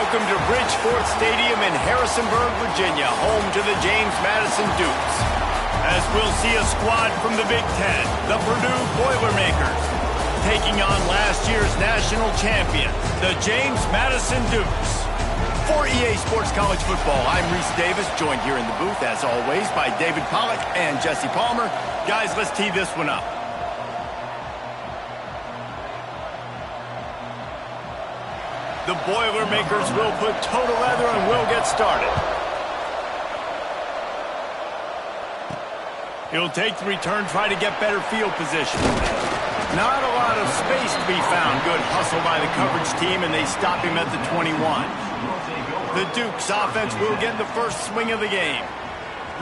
Welcome to Bridgeport Stadium in Harrisonburg, Virginia, home to the James Madison Dukes. As we'll see a squad from the Big Ten, the Purdue Boilermakers, taking on last year's national champions, the James Madison Dukes. For EA Sports College Football, I'm Reese Davis, joined here in the booth, as always, by David Pollack and Jesse Palmer. Guys, let's tee this one up. The Boilermakers will put total leather and we'll get started. He'll take the return, try to get better field position. Not a lot of space to be found. Good hustle by the coverage team, and they stop him at the 21. The Dukes offense will get the first swing of the game.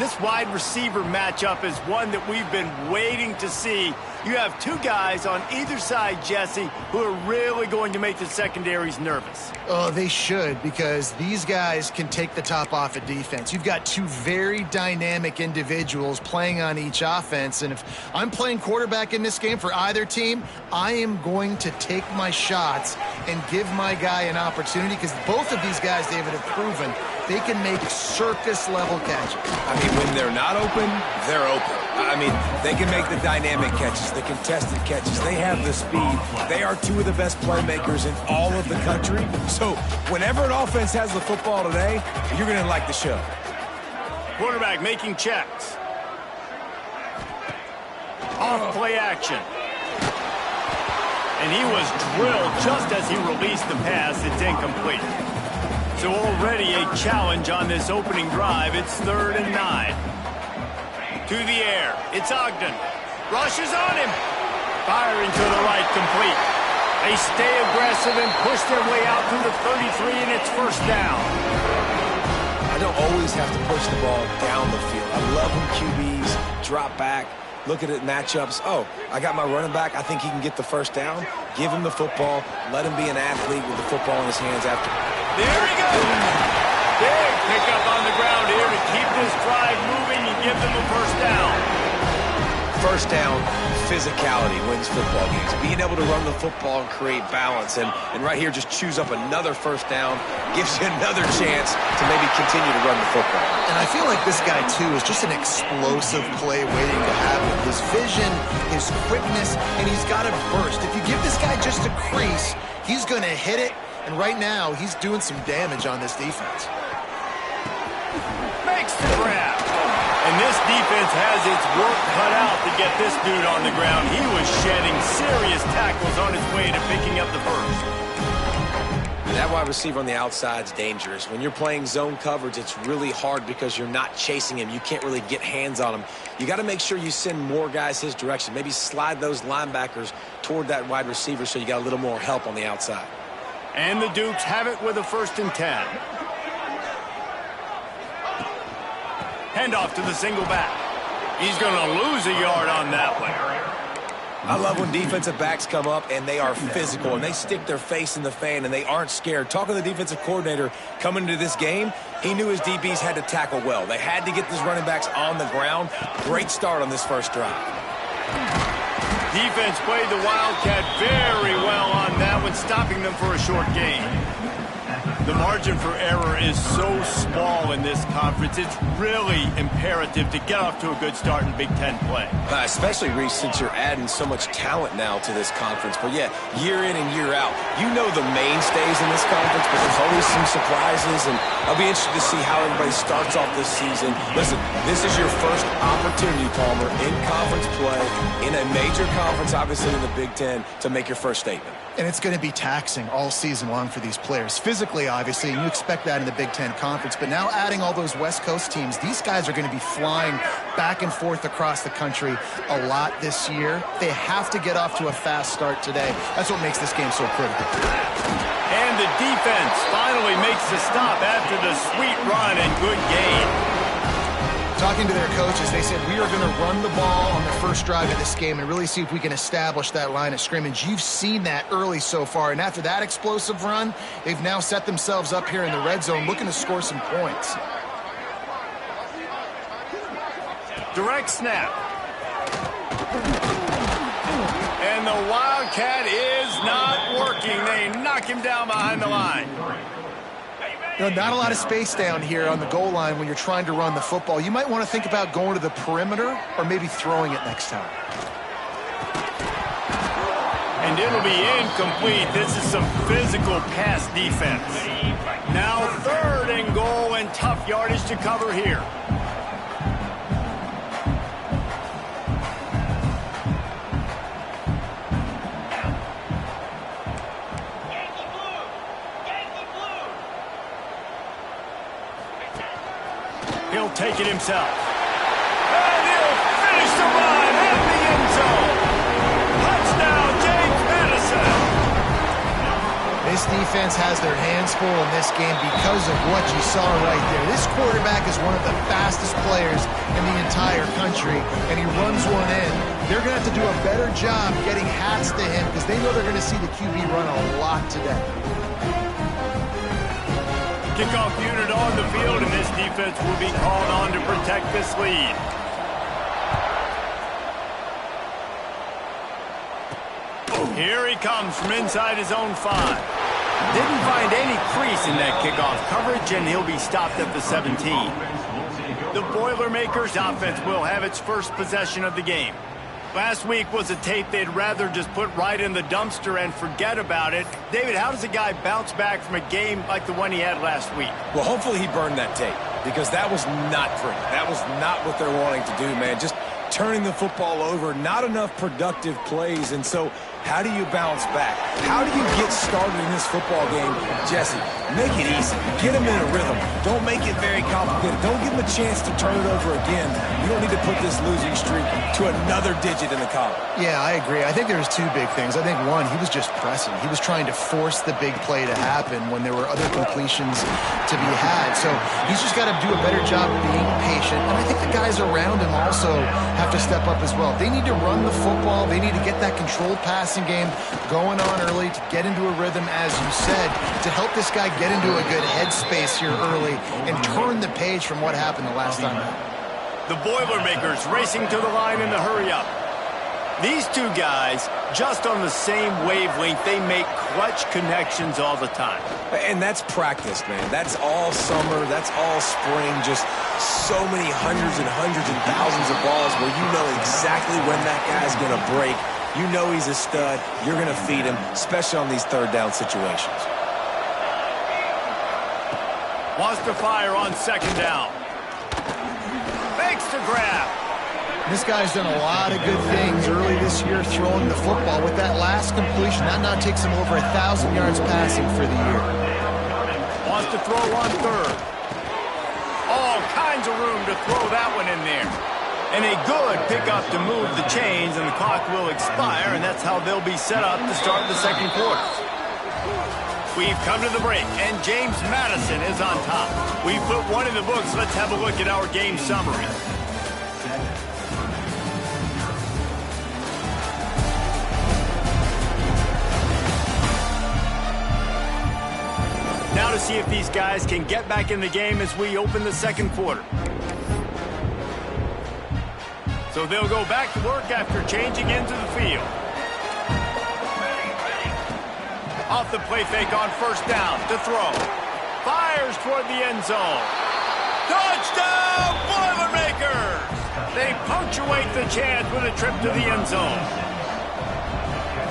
This wide receiver matchup is one that we've been waiting to see. You have two guys on either side, Jesse, who are really going to make the secondaries nervous. Oh, they should, because these guys can take the top off of defense. You've got two very dynamic individuals playing on each offense, and if I'm playing quarterback in this game for either team, I am going to take my shots and give my guy an opportunity, because both of these guys, David, have proven they can make circus-level catches. I mean, when they're not open, they're open. I mean, they can make the dynamic catches, the contested catches. They have the speed. They are two of the best playmakers in all of the country. So whenever an offense has the football today, you're going to like the show. Quarterback making checks. Off play action. And he was drilled just as he released the pass. It's incomplete. So already a challenge on this opening drive. It's 3rd and 9. To the air. It's Ogden. Rushes on him. Firing to the right, complete. They stay aggressive and push their way out through the 33, and it's first down. I don't always have to push the ball down the field. I love when QBs drop back, look at it matchups. Oh, I got my running back. I think he can get the first down. Give him the football. Let him be an athlete with the football in his hands after. There he goes. Big pickup on the ground here to keep this drive moving and give them a first down. First down, physicality wins football games. Being able to run the football and create balance. And right here, just choose up another first down. Gives you another chance to maybe continue to run the football. And I feel like this guy, too, is just an explosive play waiting to happen. His vision, his quickness, and he's got a burst. If you give this guy just a crease, he's going to hit it. And right now, he's doing some damage on this defense. Makes the grab. And this defense has its work cut out to get this dude on the ground. He was shedding serious tackles on his way to picking up the first. That wide receiver on the outside is dangerous. When you're playing zone coverage, it's really hard because you're not chasing him. You can't really get hands on him. You got to make sure you send more guys his direction. Maybe slide those linebackers toward that wide receiver so you got a little more help on the outside. And the Dukes have it with a 1st and 10. Handoff to the single back. He's going to lose a yard on that one. I love when defensive backs come up and they are physical and they stick their face in the fan and they aren't scared. Talking to the defensive coordinator coming into this game, he knew his DBs had to tackle well. They had to get these running backs on the ground. Great start on this first drive. Defense played the Wildcat very well on that one, stopping them for a short gain. The margin for error is so small in this conference. It's really imperative to get off to a good start in Big Ten play. Especially, Reese, since you're adding so much talent now to this conference. But, yeah, year in and year out, you know the mainstays in this conference, but there's always some surprises. And I'll be interested to see how everybody starts off this season. Listen, this is your first opportunity, Palmer, in conference play, in a major conference, obviously in the Big Ten, to make your first statement. And it's going to be taxing all season long for these players. Physically, obviously, and you expect that in the Big Ten Conference. But now adding all those West Coast teams, these guys are going to be flying back and forth across the country a lot this year. They have to get off to a fast start today. That's what makes this game so critical. And the defense finally makes the stop after the sweet run and good gain. Talking to their coaches, they said, we are going to run the ball on the first drive of this game and really see if we can establish that line of scrimmage. You've seen that early so far, and after that explosive run, they've now set themselves up here in the red zone looking to score some points. Direct snap. And the Wildcat is not working. They knock him down behind the line. You know, not a lot of space down here on the goal line when you're trying to run the football. You might want to think about going to the perimeter or maybe throwing it next time. And it'll be incomplete. This is some physical pass defense. Now 3rd and goal, and tough yardage to cover here. He'll take it himself. And he'll finish the run at the end zone. Touchdown, James Madison. This defense has their hands full in this game because of what you saw right there. This quarterback is one of the fastest players in the entire country, and he runs one in. They're going to have to do a better job getting hats to him because they know they're going to see the QB run a lot today. Kickoff unit on the field, and this defense will be called on to protect this lead. Here he comes from inside his own 5. Didn't find any crease in that kickoff coverage, and he'll be stopped at the 17. The Boilermakers offense will have its first possession of the game. Last week was a tape they'd rather just put right in the dumpster and forget about it. David, how does a guy bounce back from a game like the one he had last week? Well, hopefully he burned that tape because that was not pretty. That was not what they're wanting to do, man. Just turning the football over, not enough productive plays. And so how do you bounce back? How do you get started in this football game? Jesse, make it easy. Get them in a rhythm. Don't make it very complicated. Don't give them a chance to turn it over again. You don't need to put this losing streak to another digit in the column. Yeah, I agree. I think there's 2 big things. I think, one, he was just pressing. He was trying to force the big play to happen when there were other completions to be had. So he's just got to do a better job being patient. And I think the guys around him also have to step up as well. They need to run the football. They need to get that controlled passing game going on early to get into a rhythm, as you said, to help this guy get into a good headspace here early and turn the page from what happened the last time out. The Boilermakers racing to the line in the hurry-up. These 2 guys, just on the same wavelength, they make clutch connections all the time. And that's practice, man. That's all summer. That's all spring. Just so many hundreds and thousands of balls where you know exactly when that guy's going to break. You know he's a stud. You're going to feed him, especially on these 3rd down situations. Wants to fire on 2nd down. Makes the grab. This guy's done a lot of good things early this year throwing the football. With that last completion, that now takes him over 1,000 yards passing for the year. Wants to throw on 3rd. All kinds of room to throw that one in there. And a good pickup to move the chains, and the clock will expire, and that's how they'll be set up to start the 2nd quarter. We've come to the break, and James Madison is on top. We put 1 in the books. Let's have a look at our game summary. Now to see if these guys can get back in the game as we open the 2nd quarter. So they'll go back to work after changing into the field. Off the play fake on 1st down to throw. Fires toward the end zone. Touchdown, Boilermakers! They punctuate the chance with a trip to the end zone.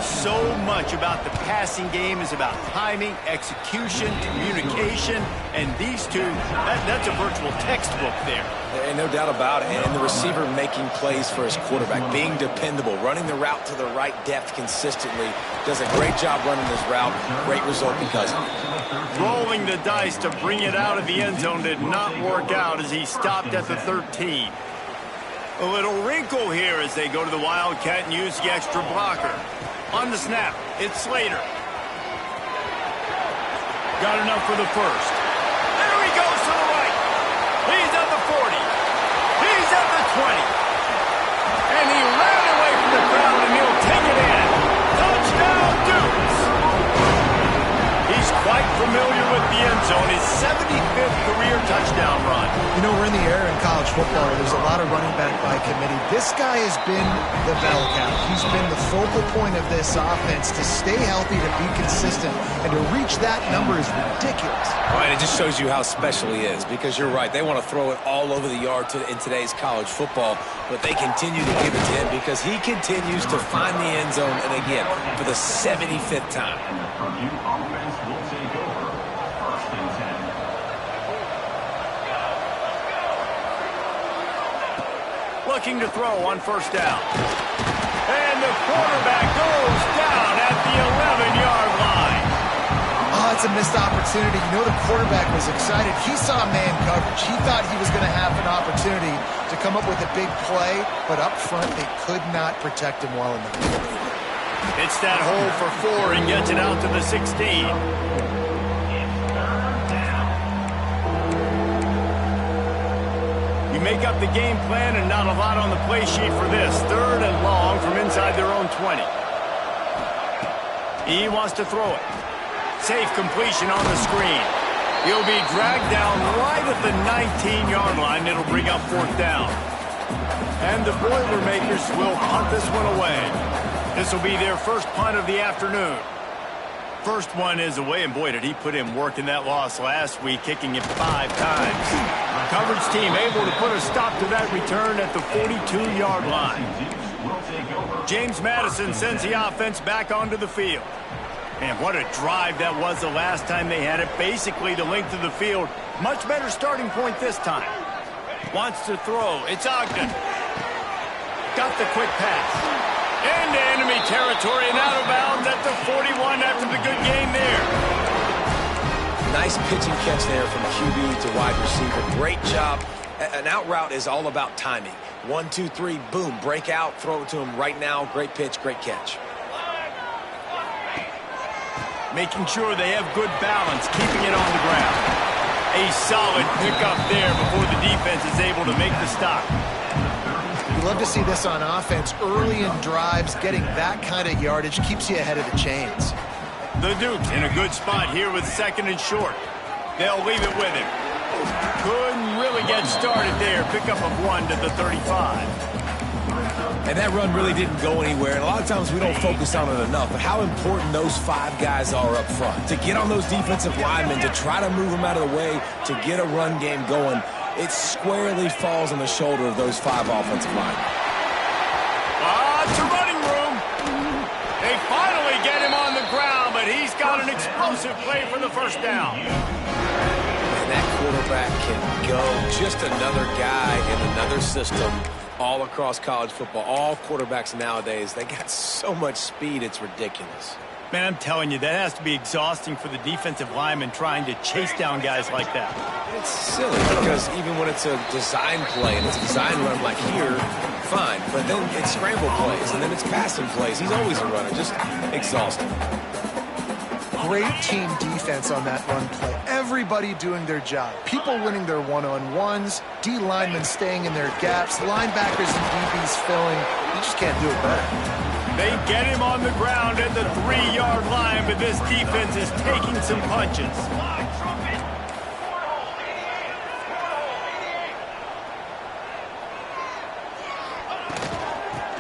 So much about the passing game is about timing, execution, communication, and these 2, that's a virtual textbook there. And no doubt about it. And the receiver making plays for his quarterback, being dependable, running the route to the right depth consistently. Does a great job running this route. Great result because of it. Rolling the dice to bring it out of the end zone did not work out as he stopped at the 13. A little wrinkle here as they go to the Wildcat and use the extra blocker. On the snap, it's Slater. Got enough for the 1st. There he goes to the right. He's at the 40. He's at the 20. And he ran away from the crowd, and he'll take it in. Touchdown, Dukes. He's quite familiar with the end zone. His 75th career touchdown run. You know, we're in the era in college football where there's a lot of running back by committee. This guy has been the bell cow. He's been the focal point of this offense. To stay healthy, to be consistent, and to reach that number is ridiculous. Right, it just shows you how special he is, because you're right. They want to throw it all over the yard in today's college football, but they continue to give it to him because he continues to find the end zone, and again, for the 75th time. Looking to throw on first down. And the quarterback goes down at the 11-yard line. Oh, it's a missed opportunity. You know, the quarterback was excited. He saw man coverage. He thought he was going to have an opportunity to come up with a big play, but up front, they could not protect him well enough. It's that hole for 4 and gets it out to the 16. You make up the game plan and not a lot on the play sheet for this. 3rd and long from inside their own 20. He wants to throw it. Safe completion on the screen. He'll be dragged down right at the 19-yard line. It'll bring up 4th down. And the Boilermakers will punt this one away. This will be their first punt of the afternoon. First one is away, and boy, did he put in work in that loss last week, kicking it 5 times. Coverage team able to put a stop to that return at the 42-yard line. James Madison sends the offense back onto the field. And what a drive that was the last time they had it. Basically the length of the field. Much better starting point this time. Wants to throw. It's Ogden. Got the quick pass. Into enemy territory and out of bounds at the 41 after the good game there. Nice pitching catch there from QB to wide receiver. Great job. An out route is all about timing. 1, 2, 3, boom, break out, throw it to him right now. Great pitch, great catch. Making sure they have good balance, keeping it on the ground. A solid pickup there before the defense is able to make the stop. You love to see this on offense. Early in drives, getting that kind of yardage keeps you ahead of the chains. The Dukes in a good spot here with 2nd and short. They'll leave it with him. Couldn't really get started there. Pickup of 1 to the 35. And that run really didn't go anywhere. And a lot of times we don't focus on it enough. But how important those 5 guys are up front. To get on those defensive linemen, to try to move them out of the way, to get a run game going. It squarely falls on the shoulder of those 5 offensive linemen. It's a running room. They finally get him on the ground, but he's got an explosive play for the first down. And that quarterback can go. Just another guy in another system all across college football. All quarterbacks nowadays, they got so much speed, it's ridiculous. Man, I'm telling you, that has to be exhausting for the defensive lineman trying to chase down guys like that. It's silly because even when it's a design play and it's a design run like here, fine. But then it's scramble plays and then it's passing plays. He's always a runner, just exhausting. Great team defense on that run play. Everybody doing their job. People winning their one-on-ones, D linemen staying in their gaps, linebackers and DBs filling. You just can't do it better. They get him on the ground at the 3-yard line, but this defense is taking some punches.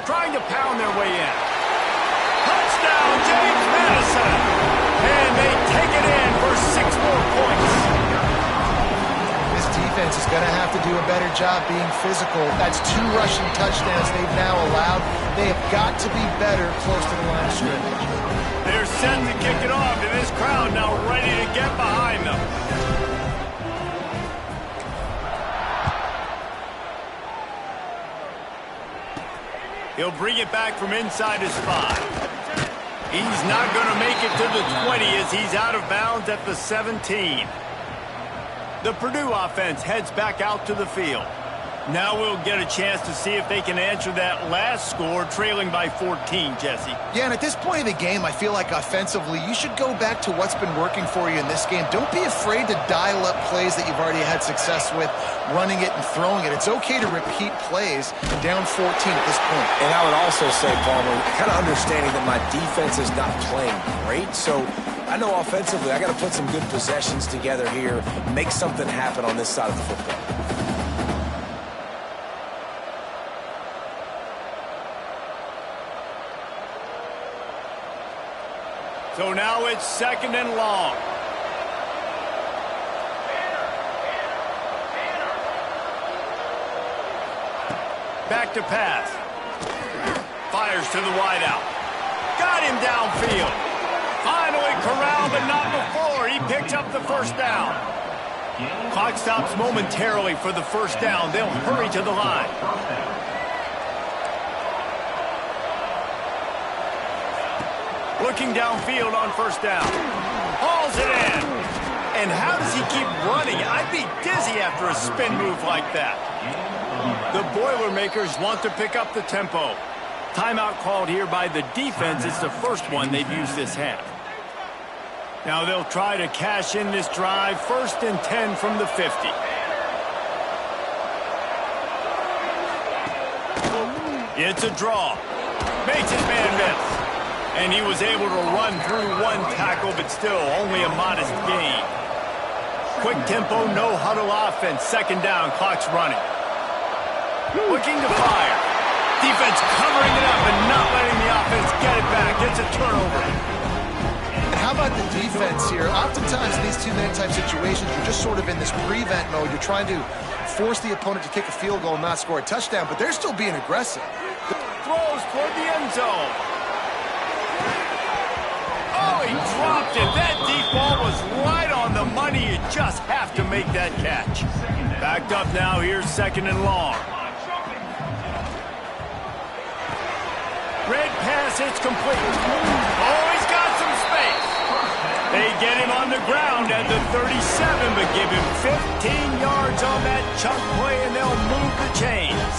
Trying to pound their way in. Touchdown, James Madison! And they take it in for 6 more points. This defense is going to have to do a better job being physical. That's 2 rushing touchdowns they've now allowed. They have got to be better close to the line of scrimmage. They're set to kick it off, and this crowd now ready to get behind them. He'll bring it back from inside his 5. He's not going to make it to the 20 as he's out of bounds at the 17. The Purdue offense heads back out to the field. Now we'll get a chance to see if they can answer that last score, trailing by 14, Jesse. Yeah, and at this point of the game, I feel like offensively, you should go back to what's been working for you in this game. Don't be afraid to dial up plays that you've already had success with, running it and throwing it. It's okay to repeat plays down 14 at this point. And I would also say, Palmer, kind of understanding that my defense is not playing great, so I know offensively I got to put some good possessions together here, make something happen on this side of the football. So now it's 2nd and long. Back to pass. Fires to the wideout. Got him downfield. Finally corralled, but not before. He picked up the first down. Clock stops momentarily for the first down. They'll hurry to the line. Looking downfield on first down. Hauls it in. And how does he keep running? I'd be dizzy after a spin move like that. The Boilermakers want to pick up the tempo. Timeout called here by the defense. It's the first one they've used this half. Now they'll try to cash in this drive. 1st and 10 from the 50. It's a draw. Makes his man miss. And he was able to run through one tackle, but still only a modest gain. Quick tempo, no huddle offense. 2nd down, clock's running. Looking to fire. Defense covering it up and not letting the offense get it back. It's a turnover. And how about the defense here? Oftentimes in these two-man type situations, you're just sort of in this prevent mode. You're trying to force the opponent to kick a field goal and not score a touchdown, but they're still being aggressive. Throws toward the end zone. Oh, he dropped it. That deep ball was right on the money. You just have to make that catch. Backed up now. Here's 2nd and long. Red pass, it's complete. Oh, he's got some space. They get him on the ground at the 37, but give him 15 yards on that chunk play, and they'll move the chains.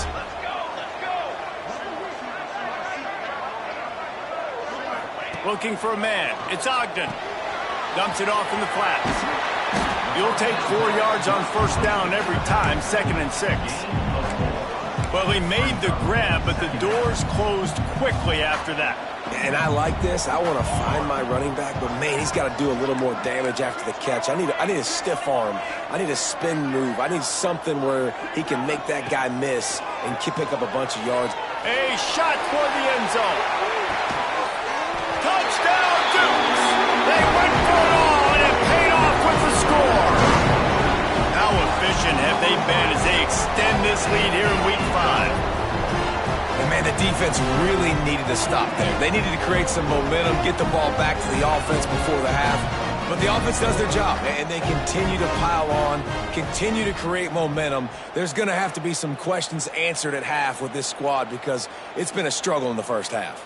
Looking for a man. It's Ogden. Dumps it off in the flats. You'll take 4 yards on first down every time, 2nd and 6. Well, he made the grab, but the doors closed quickly after that. And I like this. I want to find my running back, but, man, he's got to do a little more damage after the catch. I need a stiff arm. I need a spin move. I need something where he can make that guy miss and pick up a bunch of yards. A shot for the end zone. Touchdown, Dukes! They went for it all, and it paid off with the score. How efficient have they been as they extend this lead here in Week 5? And, man, the defense really needed to stop there. They needed to create some momentum, get the ball back to the offense before the half. But the offense does their job, and they continue to pile on, continue to create momentum. There's going to have to be some questions answered at half with this squad because it's been a struggle in the first half.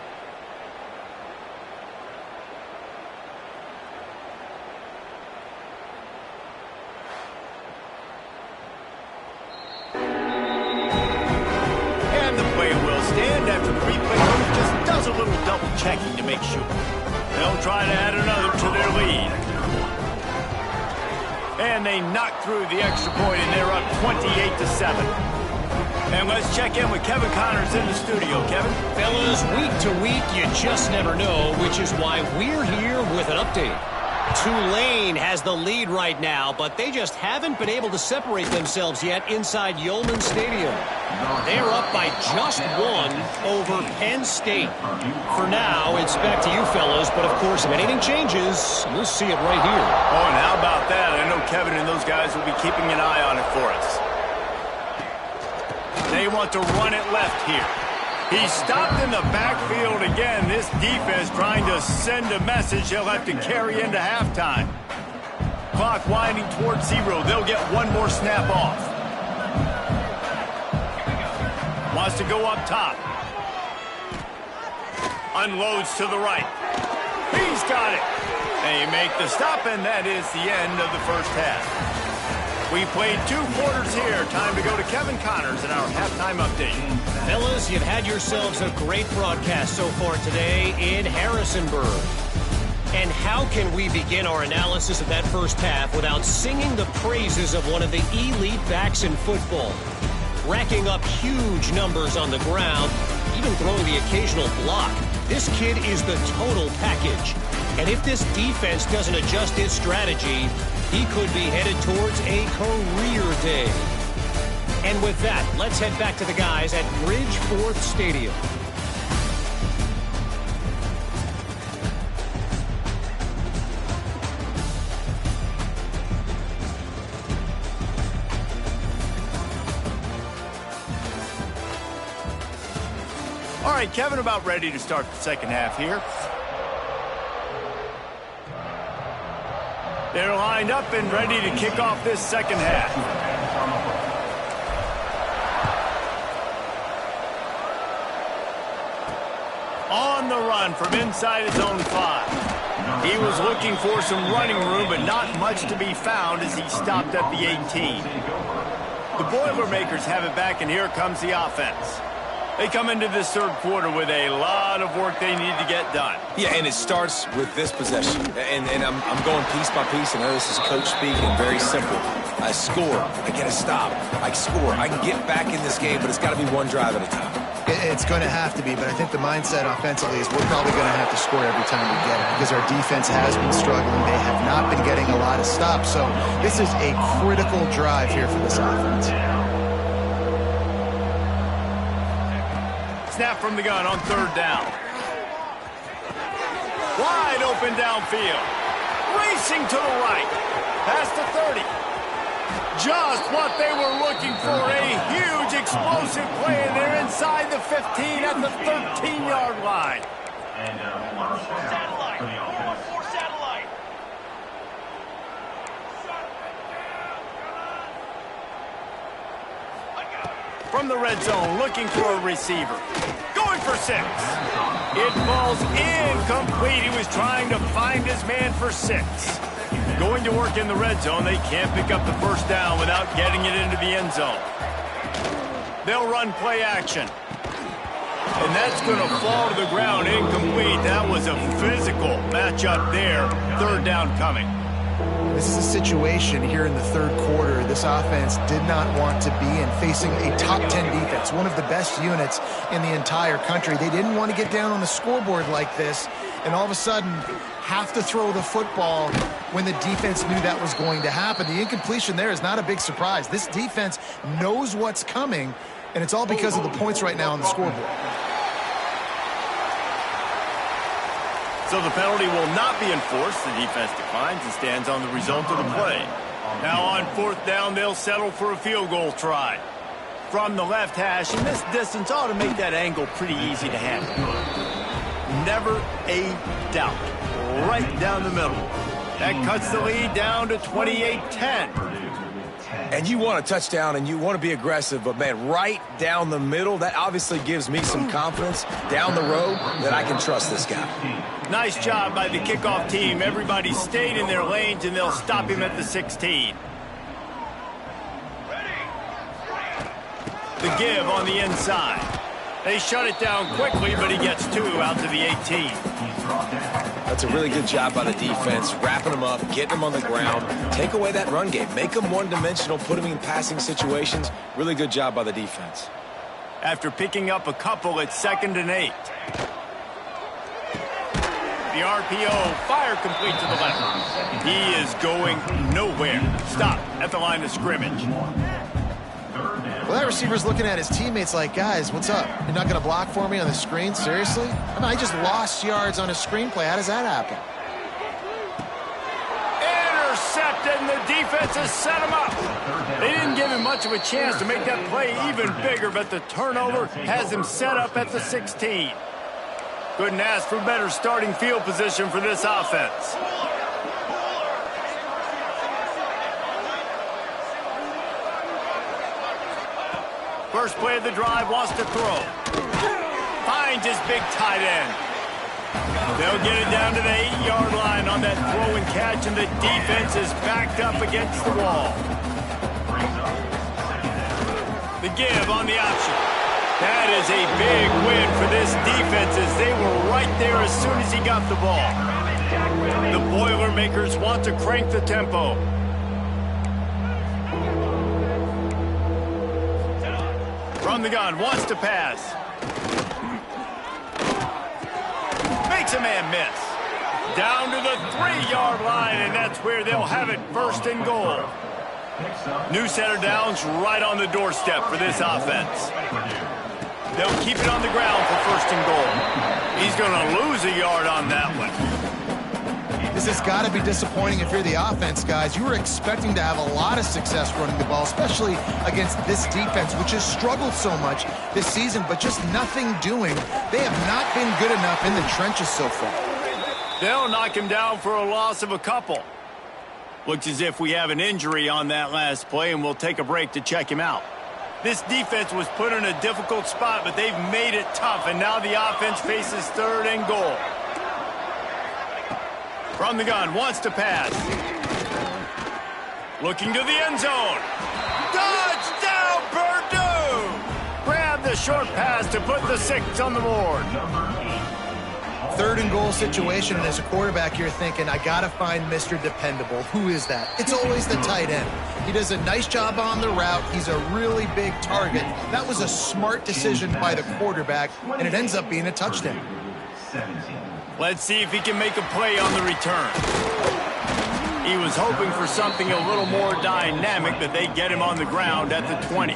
Checking to make sure. They'll try to add another to their lead. And they knock through the extra point, and they're up 28-7. And let's check in with Kevin Connors in the studio. Kevin? Fellas, week to week, you just never know, which is why we're here with an update. Tulane has the lead right now, but they just haven't been able to separate themselves yet inside Yulman Stadium. They're up by just 1 over Penn State. For now, it's back to you fellas, but of course, if anything changes, we'll see it right here. Oh, and how about that? I know Kevin and those guys will be keeping an eye on it for us. They want to run it left here. He's stopped in the backfield again. This defense trying to send a message they'll have to carry into halftime. Clock winding towards 0. They'll get one more snap off. Wants to go up top. Unloads to the right. He's got it. They make the stop, and that is the end of the first half. We played 2 quarters here. Time to go to Kevin Connors in our halftime update. Fellas, you've had yourselves a great broadcast so far today in Harrisonburg. And how can we begin our analysis of that first half without singing the praises of one of the elite backs in football? Racking up huge numbers on the ground, even throwing the occasional block. This kid is the total package. And if this defense doesn't adjust its strategy, he could be headed towards a career day. And with that, let's head back to the guys at Bridgeforth Stadium. All right, Kevin, about ready to start the second half here. They're lined up and ready to kick off this second half. On the run from inside his own 5. He was looking for some running room, but not much to be found as he stopped at the 18. The Boilermakers have it back, and here comes the offense. They come into this third quarter with a lot of work they need to get done. Yeah, and it starts with this possession. And I'm going piece by piece. I know this is coach speaking, very simple. I score. I get a stop. I score. I can get back in this game, but it's got to be one drive at a time. It's going to have to be, but I think the mindset offensively is we're probably going to have to score every time we get it because our defense has been struggling. They have not been getting a lot of stops. So this is a critical drive here for this offense. Snap from the gun on third down. Wide open downfield. Racing to the right. Past the 30. Just what they were looking for. A huge explosive play, and they're inside the 15 at the 13-yard line. Satellite. From the red zone, looking for a receiver. Going for 6. It falls incomplete. He was trying to find his man for 6. Going to work in the red zone, they can't pick up the first down without getting it into the end zone. They'll run play action. And that's going to fall to the ground incomplete. That was a physical matchup there. Third down coming. This is a situation here in the third quarter this offense did not want to be in, facing a top 10 defense, one of the best units in the entire country. They didn't want to get down on the scoreboard like this and all of a sudden have to throw the football when the defense knew that was going to happen. The incompletion there is not a big surprise. This defense knows what's coming, and it's all because of the points right now on the scoreboard. So the penalty will not be enforced. The defense declines and stands on the result of the play. Now on fourth down, they'll settle for a field goal try. From the left hash, and this distance ought to make that angle pretty easy to handle. Never a doubt. Right down the middle. That cuts the lead down to 28-10. And you want a touchdown and you want to be aggressive, but, man, right down the middle, that obviously gives me some confidence down the road that I can trust this guy. Nice job by the kickoff team. Everybody stayed in their lanes, and they'll stop him at the 16. The give on the inside. They shut it down quickly, but he gets 2 out to the 18. That's a really good job by the defense, wrapping them up, getting them on the ground, take away that run game, make them one-dimensional, put them in passing situations. Really good job by the defense. After picking up a couple, it's 2nd and 8. The RPO, fire complete to the left. He is going nowhere. Stop at the line of scrimmage. Well, that receiver's looking at his teammates like, guys, what's up? You're not going to block for me on the screen? Seriously? I mean, I just lost yards on a screenplay. How does that happen? Intercepted, and the defense has set him up. They didn't give him much of a chance to make that play even bigger, but the turnover has him set up at the 16. Couldn't ask for better starting field position for this offense. First play of the drive, wants to throw. Finds his big tight end. They'll get it down to the 8-yard line on that throw and catch, and the defense is backed up against the wall. The give on the option. That is a big win for this defense as they were right there as soon as he got the ball. The Boilermakers want to crank the tempo. From the gun, wants to pass. Makes a man miss. Down to the 3-yard line, and that's where they'll have it, 1st and goal. New center downs right on the doorstep for this offense. They'll keep it on the ground for 1st and goal. He's going to lose a yard on that one. This has got to be disappointing if you're the offense, guys. You were expecting to have a lot of success running the ball, especially against this defense, which has struggled so much this season, but just nothing doing. They have not been good enough in the trenches so far. They'll knock him down for a loss of a couple. Looks as if we have an injury on that last play, and we'll take a break to check him out. This defense was put in a difficult spot, but they've made it tough, and now the offense faces 3rd and goal. From the gun, wants to pass. Looking to the end zone. Touchdown, Purdue! Grab the short pass to put the 6 on the board. 3rd and goal situation, and as a quarterback, you're thinking, I got to find Mr. Dependable. Who is that? It's always the tight end. He does a nice job on the route. He's a really big target. That was a smart decision by the quarterback, and it ends up being a touchdown. Let's see if he can make a play on the return. He was hoping for something a little more dynamic, but they get him on the ground at the 20.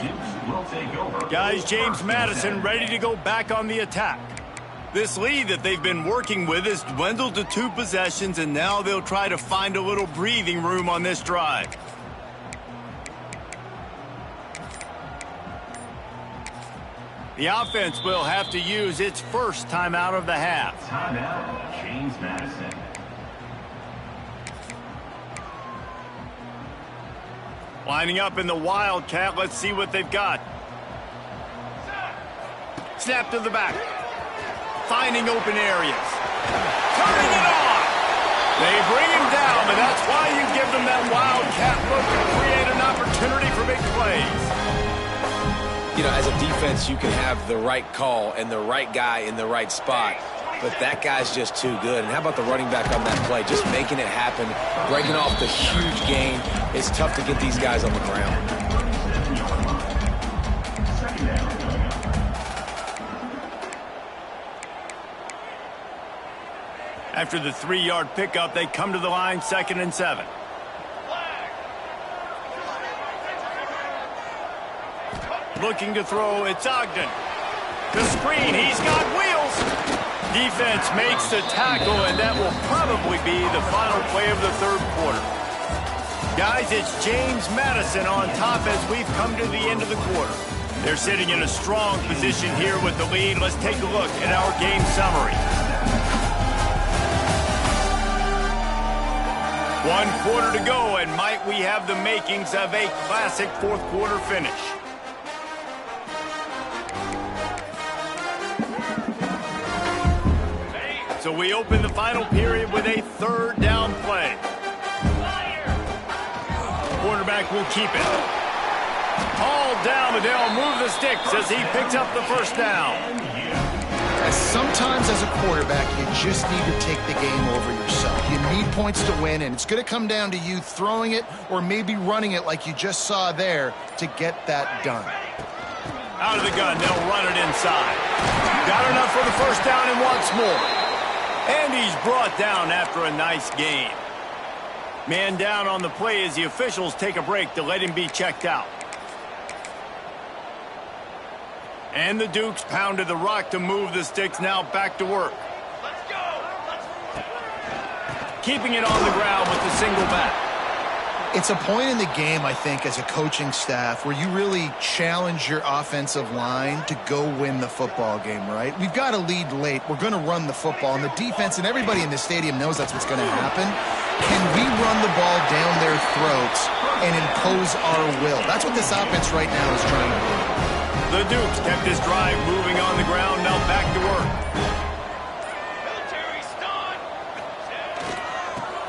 Guys, James Madison ready to go back on the attack. This lead that they've been working with has dwindled to 2 possessions, and now they'll try to find a little breathing room on this drive. The offense will have to use its first timeout of the half. Timeout, James Madison. Lining up in the Wildcat. Let's see what they've got. Snap to the back. Finding open areas. Turning it on. They bring him down, but that's why you give them that Wildcat look to create an opportunity for big plays. You know, as a defense, you can have the right call and the right guy in the right spot, but that guy's just too good. And how about the running back on that play? Just making it happen, breaking off the huge gain. It's tough to get these guys on the ground. After the 3-yard pickup, they come to the line, 2nd and 7. Looking to throw, it's Ogden. The screen, he's got wheels. Defense makes the tackle, and that will probably be the final play of the 3rd quarter. Guys, it's James Madison on top as we've come to the end of the quarter. They're sitting in a strong position here with the lead. Let's take a look at our game summary. 1 quarter to go, and might we have the makings of a classic 4th quarter finish. So we open the final period with a 3rd down play. Quarterback will keep it. Hauled down, but they'll move the sticks as he picks up the 1st down. Sometimes as a quarterback, you just need to take the game over yourself. You need points to win, and it's going to come down to you throwing it or maybe running it like you just saw there to get that done. Out of the gun, they'll run it inside. Got enough for the 1st down and wants more. And he's brought down after a nice gain. Man down on the play as the officials take a break to let him be checked out. And the Dukes pounded the rock to move the sticks, now back to work. Let's go! Keeping it on the ground with the single back. It's a point in the game, I think, as a coaching staff where you really challenge your offensive line to go win the football game, right? We've got a lead late. We're going to run the football, and the defense and everybody in the stadium knows that's what's going to happen. Can we run the ball down their throats and impose our will? That's what this offense right now is trying to do. The Dukes kept this drive moving on the ground, now back to work.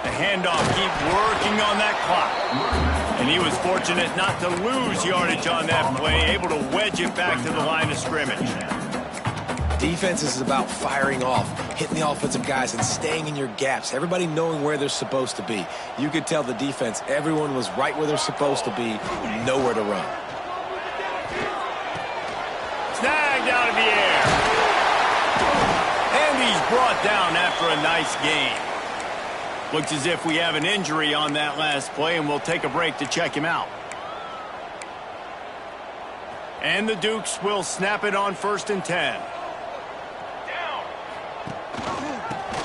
The handoff, keep working on that clock. And he was fortunate not to lose yardage on that play, able to wedge it back to the line of scrimmage. Defense is about firing off, hitting the offensive guys, and staying in your gaps. Everybody knowing where they're supposed to be. You could tell the defense, everyone was right where they're supposed to be, nowhere to run. Snagged out of the air. And he's brought down after a nice gain. Looks as if we have an injury on that last play, and we'll take a break to check him out. And the Dukes will snap it on 1st and 10.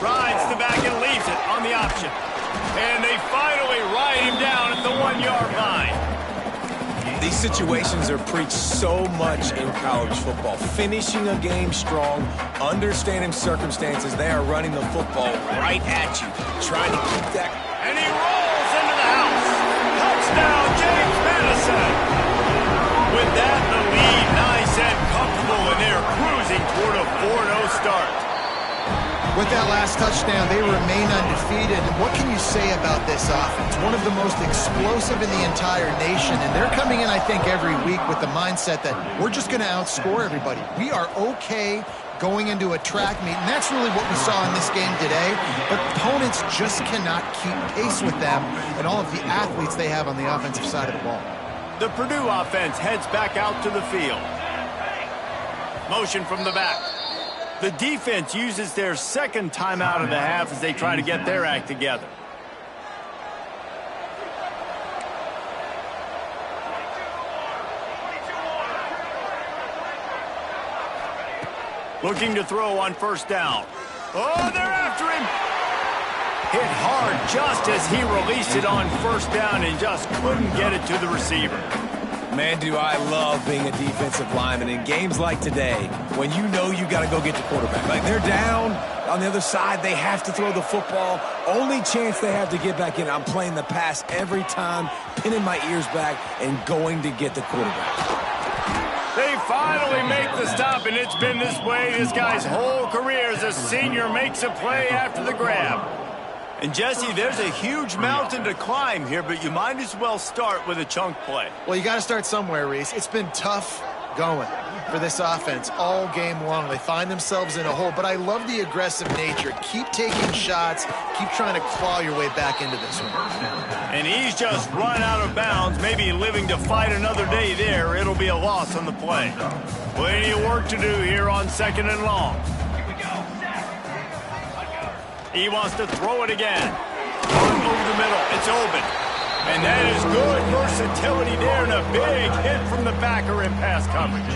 Rides the back and leaves it on the option. And they finally ride him down at the 1-yard line. These situations are preached so much in college football. Finishing a game strong, understanding circumstances. They are running the football right at you, trying to keep that. And he rolls into the house. Touchdown, James Madison. With that, the lead nice and comfortable, and they're cruising toward a 4-0 start. With that last touchdown, they remain undefeated. And what can you say about this offense? One of the most explosive in the entire nation. And they're coming in, I think, every week with the mindset that we're just going to outscore everybody. We are okay going into a track meet. And that's really what we saw in this game today. But opponents just cannot keep pace with them and all of the athletes they have on the offensive side of the ball. The Purdue offense heads back out to the field. Motion from the back. The defense uses their second timeout of the half as they try to get their act together. Looking to throw on 1st down. Oh, they're after him. Hit hard just as he released it on 1st down and just couldn't get it to the receiver. Man, do I love being a defensive lineman in games like today when you know you got to go get the quarterback. Like, they're down on the other side. They have to throw the football. Only chance they have to get back in. I'm playing the pass every time, pinning my ears back and going to get the quarterback. They finally make the stop, and it's been this way this guy's whole career as a senior makes a play after the grab. And, Jesse, there's a huge mountain to climb here, but you might as well start with a chunk play. Well, you got to start somewhere, Reese. It's been tough going for this offense all game long. They find themselves in a hole, but I love the aggressive nature. Keep taking shots. Keep trying to claw your way back into this one. And he's just run out of bounds, maybe living to fight another day there. It'll be a loss on the play. Plenty of work to do here on 2nd and long. He wants to throw it again. Over the middle. It's open. And that is good versatility there and a big hit from the backer in pass coverage.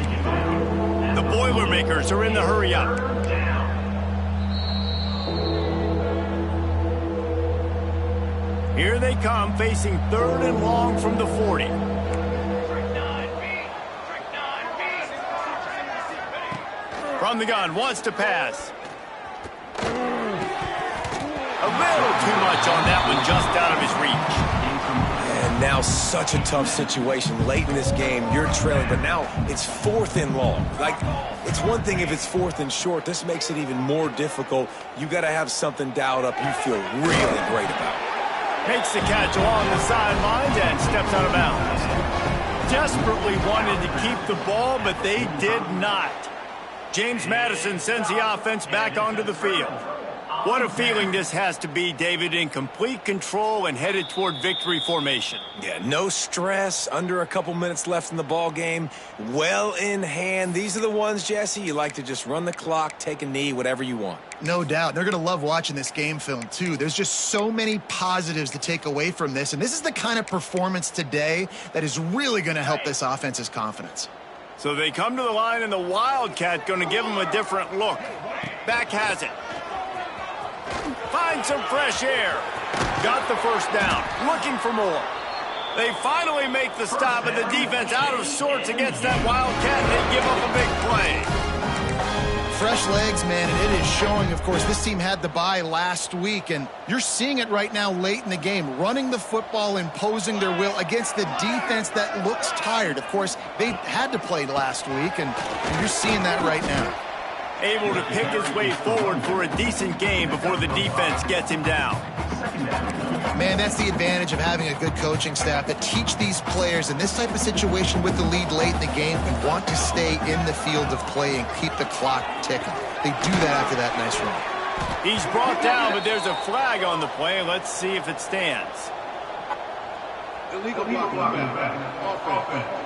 The Boilermakers are in the hurry up. Here they come, facing 3rd and long from the 40. From the gun, wants to pass. A little too much on that one, just out of his reach. And now such a tough situation. Late in this game, you're trailing, but now it's 4th and long. Like, it's one thing if it's 4th and short. This makes it even more difficult. You got to have something dialed up you feel really great about. Makes the catch along the sidelines and steps out of bounds. Desperately wanted to keep the ball, but they did not. James Madison sends the offense back onto the field. What a feeling this has to be, David, in complete control and headed toward victory formation. Yeah, no stress, under a couple minutes left in the ball game, well in hand. These are the ones, Jesse, you like to just run the clock, take a knee, whatever you want. No doubt. They're going to love watching this game film, too. There's just so many positives to take away from this, and this is the kind of performance today that is really going to help this offense's confidence. So they come to the line, and the Wildcat going to give them a different look. Back has it. Find some fresh air. Got the 1st down. Looking for more. They finally make the stop, and the defense out of sorts against that Wildcat, and they give up a big play. Fresh legs, man, and it is showing. Of course, this team had the bye last week, and you're seeing it right now late in the game, running the football, imposing their will against the defense that looks tired. Of course, they had to play last week, and you're seeing that right now. Able to pick his way forward for a decent game before the defense gets him down. Man, that's the advantage of having a good coaching staff that teach these players in this type of situation with the lead late in the game. You want to stay in the field of play and keep the clock ticking. They do that after that nice run. He's brought down, but there's a flag on the play. Let's see if it stands. Illegal offense.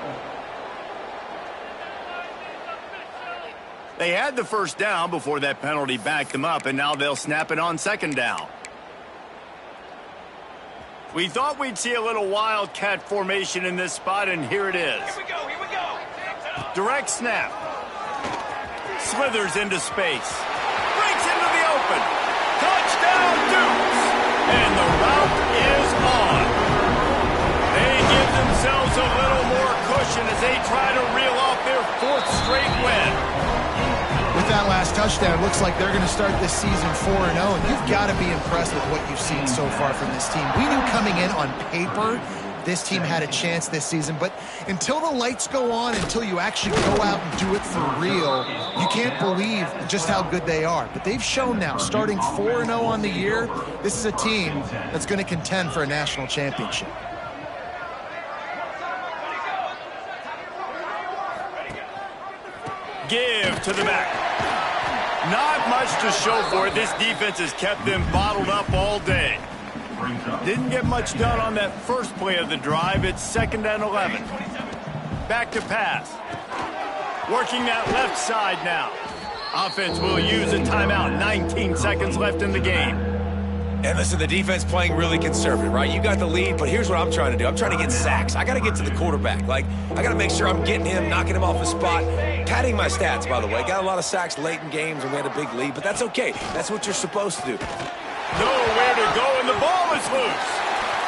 They had the 1st down before that penalty backed them up, and now they'll snap it on 2nd down. We thought we'd see a little wildcat formation in this spot, and here it is. Here we go. Direct snap. Slithers into space. Breaks into the open. Touchdown, Dukes! And the route is on. They give themselves a little more cushion as they try to reel off their 4th straight win. With that last touchdown, looks like they're going to start this season 4-0, and you've got to be impressed with what you've seen so far from this team. We knew coming in on paper this team had a chance this season, but until the lights go on, until you actually go out and do it for real, you can't believe just how good they are. But they've shown now, starting 4-0 on the year, this is a team that's going to contend for a national championship. Give to the back. Not much to show for it. This defense has kept them bottled up all day. Didn't get much done on that first play of the drive. It's 2nd and 11. Back to pass. Working that left side now. Offense will use a timeout. 19 seconds left in the game. And listen, the defense playing really conservative, right? You got the lead, but here's what I'm trying to do. I'm trying to get sacks. I got to get to the quarterback. I got to make sure I'm getting him, knocking him off the spot. Padding my stats, by the way. Got a lot of sacks late in games when we had a big lead, but that's okay. That's what you're supposed to do. Nowhere to go, and the ball is loose.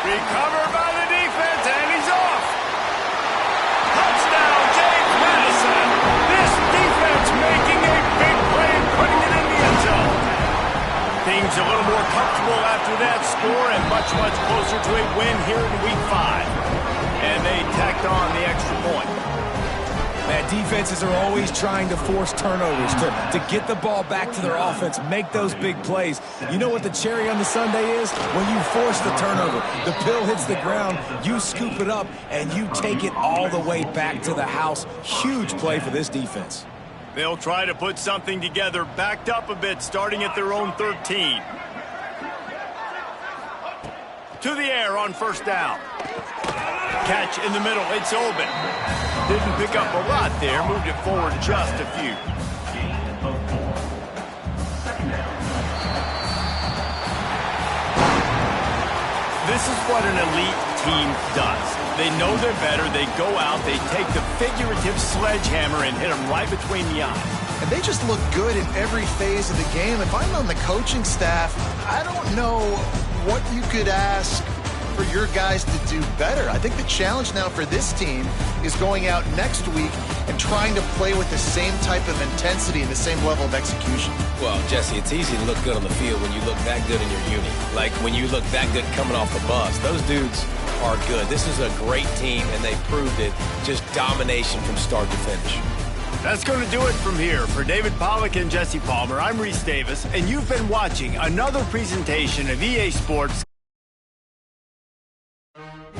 Recovered by the defense, and he's off. Touchdown, James Madison. This defense making a big play and putting it in the end zone. Things a little more comfortable after that score and much, much closer to a win here in Week 5. And they tacked on the extra point. Man, defenses are always trying to force turnovers, to get the ball back to their offense, make those big plays. You know what the cherry on the sundae is? When you force the turnover, the pill hits the ground, you scoop it up, and you take it all the way back to the house. Huge play for this defense. They'll try to put something together, backed up a bit, starting at their own 13. To the air on 1st down. Catch in the middle, it's open. Didn't pick up a lot there, moved it forward just a few. This is what an elite team does. They know they're better, they go out, they take the figurative sledgehammer and hit them right between the eyes. And they just look good in every phase of the game. If I'm on the coaching staff, I don't know what you could ask for your guys to do better. I think the challenge now for this team is going out next week and trying to play with the same type of intensity and the same level of execution. Well, Jesse, it's easy to look good on the field when you look that good in your unit. Like when you look that good coming off the bus. Those dudes are good. This is a great team, and they proved it. Just domination from start to finish. That's going to do it from here. For David Pollack and Jesse Palmer, I'm Reese Davis, and you've been watching another presentation of EA Sports.